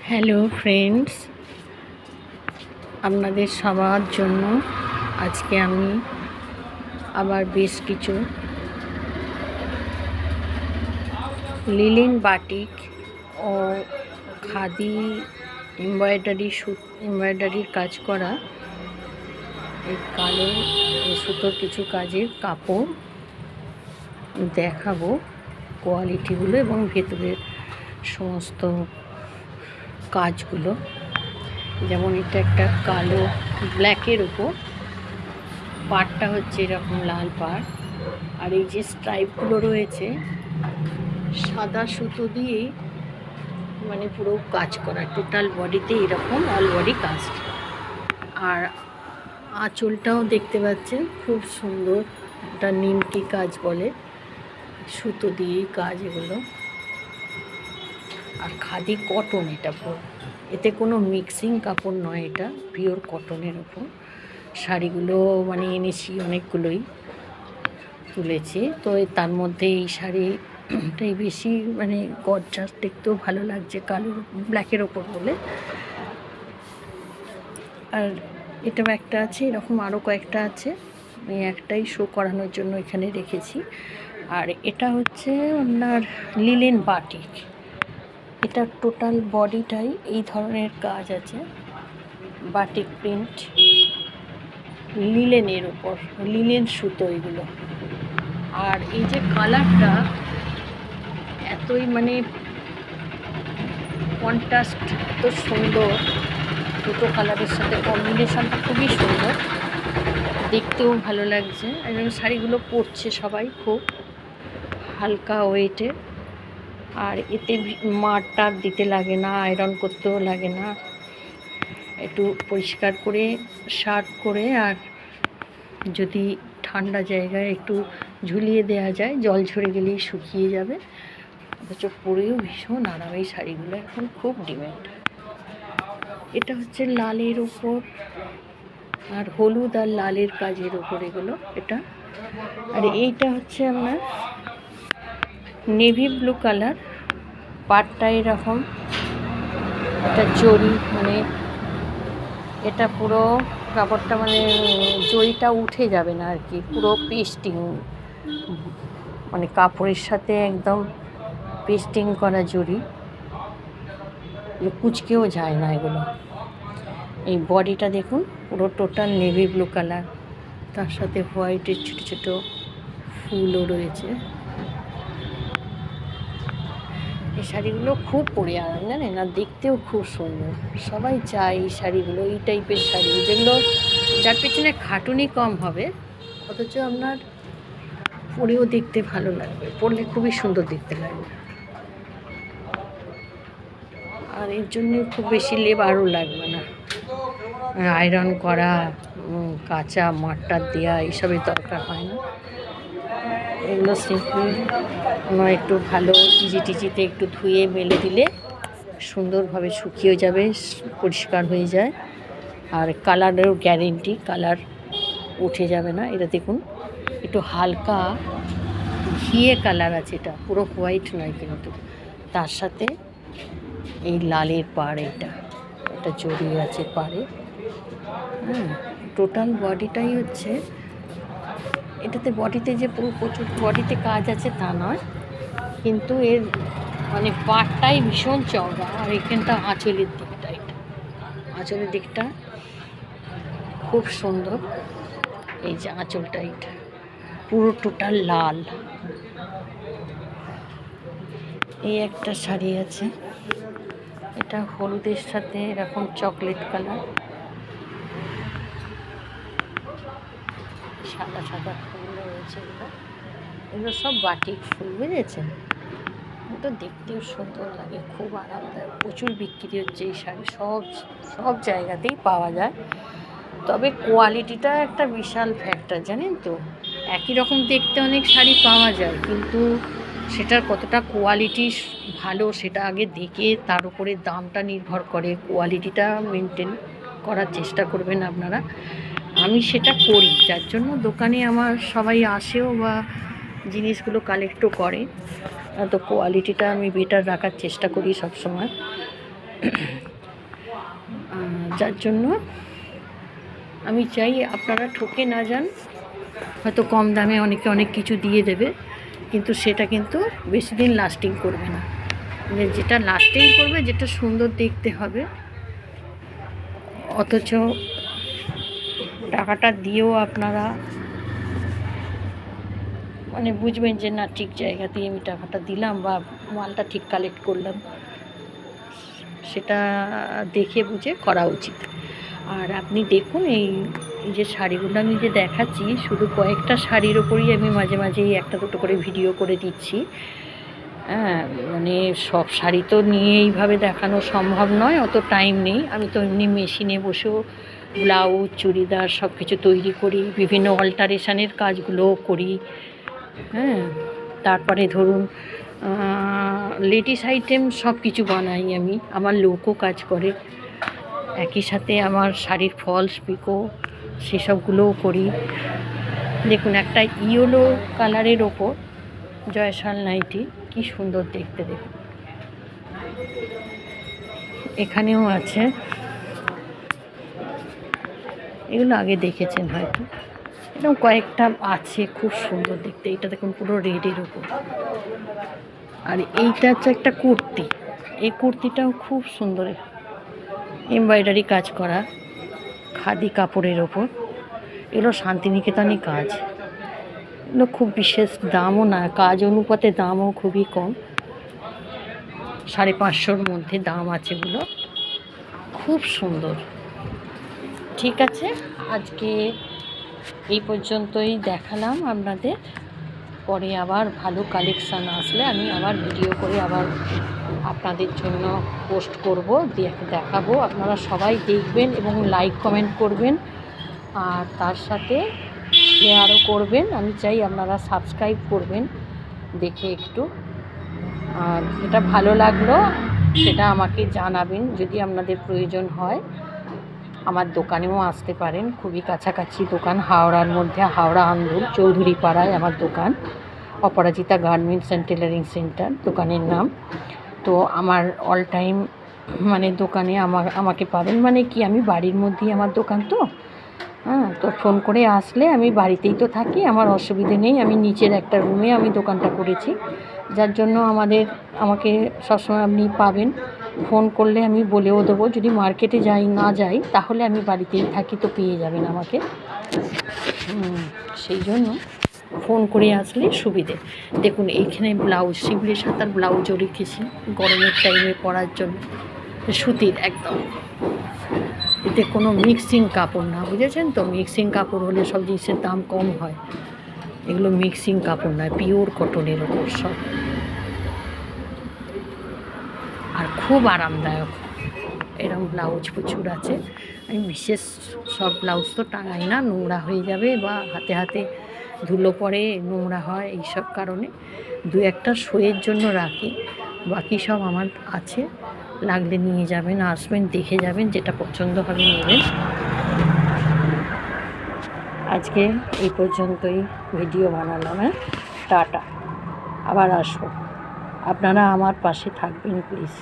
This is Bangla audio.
হ্যালো ফ্রেন্ডস, আপনাদের সবার জন্য আজকে আমি আবার বেশ কিছু লিলেন বাটিক ও খাদি এমব্রয়ডারির কাজ করা এই কালো সুতোর কিছু কাজের কাপড় দেখাবো, কোয়ালিটিগুলো এবং ভেতরের সমস্ত কাজগুলো। যেমন এটা একটা কালো ব্ল্যাকের উপর পাড়টা হচ্ছে এরকম লাল পাড়, আর এই যে স্ট্রাইপগুলো রয়েছে সাদা সুতো দিয়ে মানে পুরো কাজ করা, টোটাল বডিতে এরকম অল বডি কাজ। আর আঁচলটাও দেখতে পাচ্ছেন খুব সুন্দর, এটা নিমকি কাজ বলে, সুতো দিয়েই কাজ এগুলো। আর খাদি কটন, এটা পুরো, এতে কোনো মিক্সিং কাপড় নয়, এটা পিওর কটনের উপর। শাড়িগুলো মানে এনেছি অনেকগুলোই তুলেছি, তো তার মধ্যে এই শাড়িটাই বেশি মানে গর্জাস, দেখতেও ভালো লাগছে কালো ব্ল্যাকের ওপর বলে। আর এটাও একটা আছে, এরকম আরও কয়েকটা আছে, আমি একটাই শো করানোর জন্য এখানে রেখেছি। আর এটা হচ্ছে আপনার লিলেন বাটিক, এটা টোটাল বডিটাই এই ধরনের কাজ আছে, বাটিক প্রিন্ট লিলেনের উপর, লিলেন সুতো এগুলো। আর এই যে কালারটা এতই মানে কন্ট্রাস্ট, এত সুন্দর, দুটো কালারের সাথে কম্বিনেশনটা খুবই সুন্দর, দেখতেও ভালো লাগছে। এবং শাড়িগুলো পরছে সবাই খুব হালকা ওয়েটে, আর এতে মার দিতে লাগে না, আয়রন করতেও লাগে না, একটু পরিষ্কার করে শার্ট করে আর যদি ঠান্ডা জায়গায় একটু ঝুলিয়ে দেওয়া যায়, জল ঝরে গেলেই শুকিয়ে যাবে। অথচ পরেও ভীষণ আরাম, এই শাড়িগুলো এখন খুব ডিমান্ড। এটা হচ্ছে লালের উপর আর হলুদ আর লালের কাজের উপর এগুলো এটা। আর এইটা হচ্ছে আপনার নেভি ব্লু কালার, পাড়টা এরকম, এটা জরি মানে এটা পুরো কাপড়টা মানে জরিটা উঠে যাবে না আর কি, পুরো পেস্টিং মানে কাপড়ের সাথে একদম পেস্টিং করা জরি, কুচকেও যায় না এগুলো। এই বডিটা দেখুন পুরো টোটাল নেভি ব্লু কালার, তার সাথে হোয়াইটের ছোটো ছোটো ফুলও রয়েছে। এই শাড়িগুলো খুব পরে আরাম, জানেন, আর দেখতেও খুব সুন্দর। সবাই চায় এই শাড়িগুলো, এই টাইপের শাড়ি যেগুলো যার পেছনে খাটুনি কম হবে, অথচ আপনার পরেও দেখতে ভালো লাগবে, পরলে খুবই সুন্দর দেখতে লাগবে। আর এর জন্যে খুব বেশি লেবারও লাগবে না, আয়রন করা, কাঁচা মারটার দেওয়া এইসবের দরকার হয় না। এগুলো সিম্পল একটু ভালো টিজিতে একটু ধুয়ে মেলে দিলে সুন্দরভাবে শুকিয়ে যাবে, পরিষ্কার হয়ে যায়। আর কালারেরও গ্যারেন্টি, কালার উঠে যাবে না। এটা দেখুন একটু হালকা ঘিয়ে কালার আছে, এটা পুরো হোয়াইট নয় কিন্তু, তার সাথে এই লালের পাড়, এটা জড়িয়ে আছে পাড়ে। টোটাল বডিটাই হচ্ছে, এটাতে বডিতে যে পুরো প্রচুর বডিতে কাজ আছে তা নয়, কিন্তু এর মানে পাড়টাই ভীষণ চওড়া। আর এখানটা আঁচলের দিকটা, আঁচলের দিকটা খুব সুন্দর। এই যে আঁচলটা, এটা পুরো টোটাল লাল। এই একটা শাড়ি আছে, এটা হলুদের সাথে এরকম চকলেট কালার, সাদা সাদা ফুল রয়েছে। এগুলো সব বাটিক ফুল, বুঝেছেন? এটা দেখতেও সুন্দর লাগে, খুব আরামদায়ক, প্রচুর বিক্রি হচ্ছে এই শাড়ি, সব জায়গাতেই পাওয়া যায়। তবে কোয়ালিটিটা একটা বিশাল ফ্যাক্টর, জানেন তো। একই রকম দেখতে অনেক শাড়ি পাওয়া যায়, কিন্তু সেটার কতটা কোয়ালিটি ভালো সেটা আগে দেখে তার উপরে দামটা নির্ভর করে। কোয়ালিটিটা মেনটেন করার চেষ্টা করবেন আপনারা, আমি সেটা করি, যার জন্য দোকানে আমার সবাই আসেও বা জিনিসগুলো কালেক্টও করে। তো কোয়ালিটিটা আমি বেটার রাখার চেষ্টা করি সব সময়। যার জন্য আমি চাই আপনারা ঠকে না যান। হয়তো কম দামে অনেকে অনেক কিছু দিয়ে দেবে, কিন্তু সেটা কিন্তু বেশি দিন লাস্টিং করবে না। মানে যেটা লাস্টিং করবে, যেটা সুন্দর দেখতে হবে, অথচ টাকাটা দিয়েও আপনারা মানে বুঝবেন যে না, ঠিক জায়গাতেই আমি টাকাটা দিলাম বা মালটা ঠিক কালেক্ট করলাম, সেটা দেখে বুঝে করা উচিত। আর আপনি দেখুন, এই যে শাড়িগুলো আমি যে দেখাচ্ছি, শুধু কয়েকটা শাড়ির ওপরই আমি মাঝে মাঝেই একটা দুটো করে ভিডিও করে দিচ্ছি। হ্যাঁ, মানে সব শাড়ি তো নিয়ে এইভাবে দেখানো সম্ভব নয়, অত টাইম নেই। আমি তো এমনি মেশিনে বসেও ব্লাউজ, চুড়িদার সব কিছু তৈরি করি, বিভিন্ন অল্টারেশানের কাজগুলোও করি। হ্যাঁ, তারপরে ধরুন লেডিস আইটেম সব কিছু বানাই আমি, আমার লোকও কাজ করে। একই সাথে আমার শাড়ির ফলস পিকো সেসবগুলোও করি। দেখুন, একটা ইয়েলো কালারের ওপর জয়সাল নাইটি, কি সুন্দর দেখতে। দেখুন, এখানেও আছে, এগুলো আগে দেখেছেন হয়তো। এরকম কয়েকটা আছে, খুব সুন্দর দেখতে। এটা দেখুন, পুরো রেডের ওপর। আর এইটা হচ্ছে একটা কুর্তি, এই কুর্তিটাও খুব সুন্দর, এমব্রয়ডারি কাজ করা, খাদি কাপড়ের ওপর। এগুলো শান্তিনিকেতনে কাজ। এগুলো খুব বিশেষ দামও না, কাজ অনুপাতে দামও খুবই কম, 550-র মধ্যে দাম আছে এগুলো, খুব সুন্দর। ঠিক আছে, আজকে এই পর্যন্তই দেখালাম আপনাদের। পরে আবার ভালো কালেকশান আসলে আমি আবার ভিডিও করে আবার আপনাদের জন্য পোস্ট করব, দেখাবো। আপনারা সবাই দেখবেন এবং লাইক কমেন্ট করবেন, আর তার সাথে শেয়ারও করবেন। আমি চাই আপনারা সাবস্ক্রাইব করবেন দেখে একটু, আর যেটা ভালো লাগলো সেটা আমাকে জানাবেন। যদি আপনাদের প্রয়োজন হয়, আমার দোকানেও আসতে পারেন, খুবই কাছাকাছি দোকান, হাওড়ার মধ্যে, হাওড়া আন্দুল চৌধুরী পাড়ায় আমার দোকান, অপরাজিতা গার্মেন্টস অ্যান্ড টেলারিং সেন্টার দোকানের নাম। তো আমার অল টাইম মানে দোকানে আমাকে পাবেন, মানে কি আমি বাড়ির মধ্যেই আমার দোকান, তো হ্যাঁ, তো ফোন করে আসলে আমি বাড়িতেই তো থাকি, আমার অসুবিধে নেই। আমি নিচের একটা রুমে আমি দোকানটা করেছি, যার জন্য আমাকে সবসময় আপনি পাবেন। ফোন করলে আমি বলেও দেবো, যদি মার্কেটে না যাই তাহলে আমি বাড়িতেই থাকি, তো পেয়ে যাবেন আমাকে। সেই জন্য ফোন করে আসলে সুবিধে। দেখুন, এইখানে ব্লাউজ, শিবলি সাঁতার ব্লাউজও রেখেছি গরমের টাইমে পরার জন্য, সুতির একদম। এতে কোনো মিক্সিং কাপড় না, বুঝেছেন তো? মিক্সিং কাপড় হলে সব জিনিসের দাম কম হয়, এগুলো মিক্সিং কাপড় নয়, পিওর কটনের ওপর সব, আর খুব আরামদায়ক। এরকম ব্লাউজ প্রচুর আছে। আমি বিশেষ সব ব্লাউজ তো টাঙাই না, নোংরা হয়ে যাবে বা হাতে হাতে ধুলো পড়ে, নোংরা হয়, এইসব কারণে দু একটা শোয়ের জন্য রাখি। বাকি সব আমার আছে, লাগলে নিয়ে যাবেন, আসবেন, দেখে যাবেন, যেটা পছন্দ হবে নেবেন। আজকে এই পর্যন্তই ভিডিও বানালাম। টাটা, আবার আসবো, আপনারা আমার পাশে থাকবেন প্লিজ।